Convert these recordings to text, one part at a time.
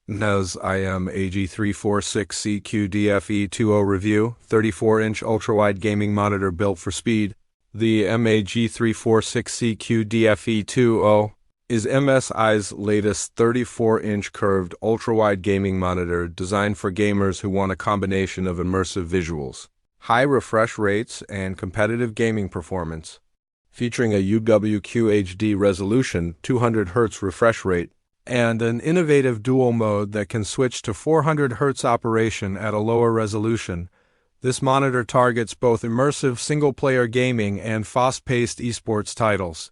MSI MAG 346CQDF E20 review, 34-inch ultrawide gaming monitor built for speed. The MAG 346CQDF E20 is MSI's latest 34-inch curved ultrawide gaming monitor designed for gamers who want a combination of immersive visuals, high refresh rates, and competitive gaming performance. Featuring a UWQHD resolution, 200Hz refresh rate, and an innovative dual mode that can switch to 400Hz operation at a lower resolution, this monitor targets both immersive single-player gaming and fast-paced esports titles.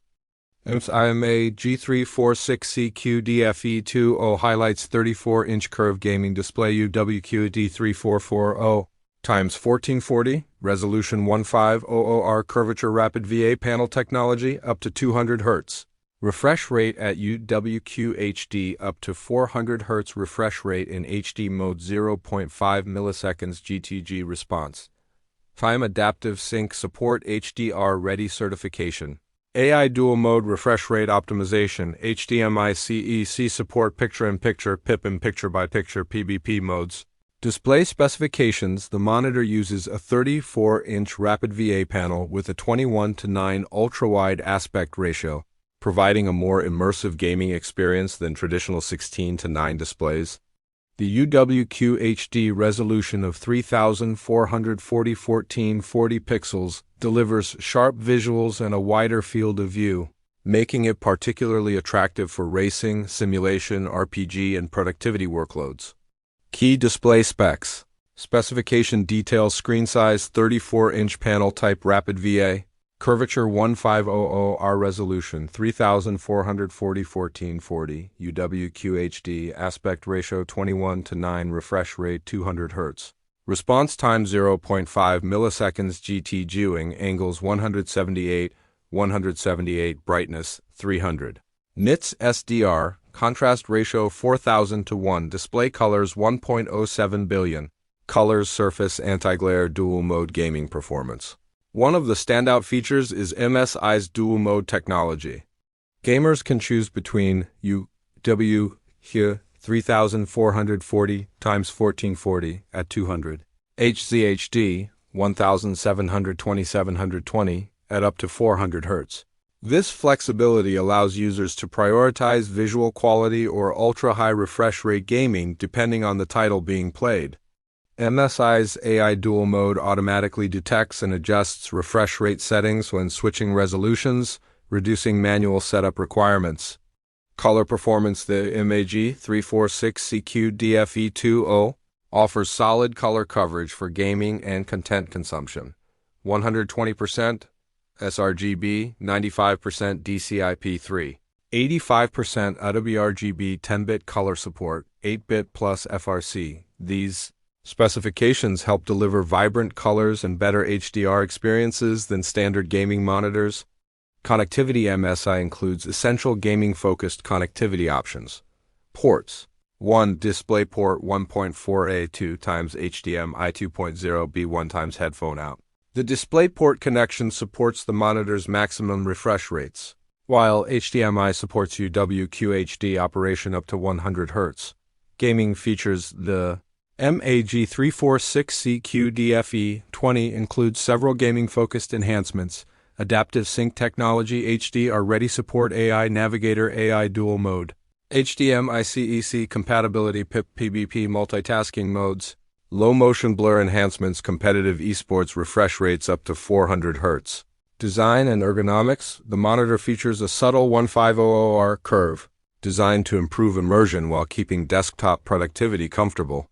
MSI MAG 346CQDF E20 highlights 34-inch curved gaming display UWQHD 3440 x 1440, resolution 1500R curvature rapid VA panel technology up to 200Hz. Refresh rate at UWQHD up to 400Hz refresh rate in HD mode 0.5 milliseconds GTG response. Time adaptive sync support HDR-ready certification. AI dual mode refresh rate optimization, HDMI CEC support picture-in-picture, PIP-in-picture by picture PBP modes. Display specifications: the monitor uses a 34-inch rapid VA panel with a 21:9 ultra-wide aspect ratio, providing a more immersive gaming experience than traditional 16:9 displays. The UWQHD resolution of 3440x1440 pixels delivers sharp visuals and a wider field of view, making it particularly attractive for racing, simulation, RPG, and productivity workloads. Key display specs. Specification details: screen size 34-inch panel type rapid VA, curvature 1500R resolution 3440x1440 UWQHD, aspect ratio 21:9, refresh rate 200Hz. Response time 0.5 milliseconds GT viewing angles 178, brightness 300. Nits SDR, contrast ratio 4000:1, display colors 1.07 billion, colors, surface, anti-glare, dual mode gaming performance. One of the standout features is MSI's dual mode technology. Gamers can choose between UWQ 3440x1440 at 200, HZHD 1720x720 at up to 400Hz. This flexibility allows users to prioritize visual quality or ultra-high refresh rate gaming depending on the title being played. MSI's AI dual mode automatically detects and adjusts refresh rate settings when switching resolutions, reducing manual setup requirements. Color performance: the MAG 346CQDF E20 offers solid color coverage for gaming and content consumption. 120% sRGB, 95% DCI-P3, 85% AWRGB 10-bit color support, 8-bit plus FRC. These specifications help deliver vibrant colors and better HDR experiences than standard gaming monitors. Connectivity: MSI includes essential gaming-focused connectivity options. Ports: 1. DisplayPort 1.4a, 2 x HDMI 2.0 B1 x headphone out. The DisplayPort connection supports the monitor's maximum refresh rates, while HDMI supports UWQHD operation up to 100Hz. Gaming features: the MAG 346CQDF E20 includes several gaming-focused enhancements: adaptive sync technology, HDR-ready support, AI navigator, AI dual mode, HDMI CEC compatibility, PIP PBP multitasking modes, low motion blur enhancements, competitive esports refresh rates up to 400Hz. Design and ergonomics: the monitor features a subtle 1500R curve, designed to improve immersion while keeping desktop productivity comfortable.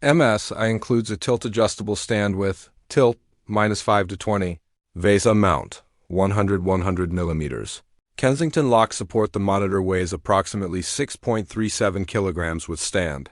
MSI includes a tilt-adjustable stand with tilt -5 to 20, VESA mount 100 mm. Kensington locks support. The monitor weighs approximately 6.37 kilograms with stand.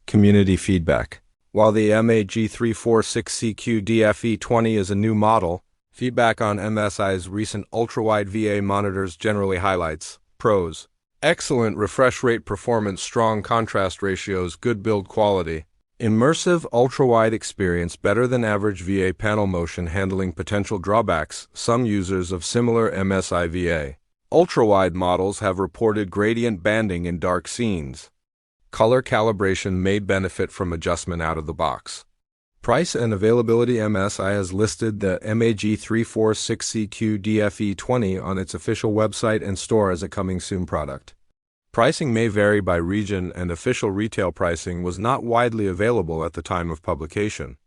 Community feedback: while the MAG 346CQDF E20 is a new model, feedback on MSI's recent ultrawide VA monitors generally highlights: pros, excellent refresh rate performance, strong contrast ratios, good build quality. Immersive ultra-wide experience, better than average VA panel motion handling. Potential drawbacks: some users of similar MSI VA ultra-wide models have reported gradient banding in dark scenes. Color calibration may benefit from adjustment out of the box. Price and availability: MSI has listed the MAG 346CQDF E20 on its official website and store as a coming soon product. Pricing may vary by region, and official retail pricing was not widely available at the time of publication.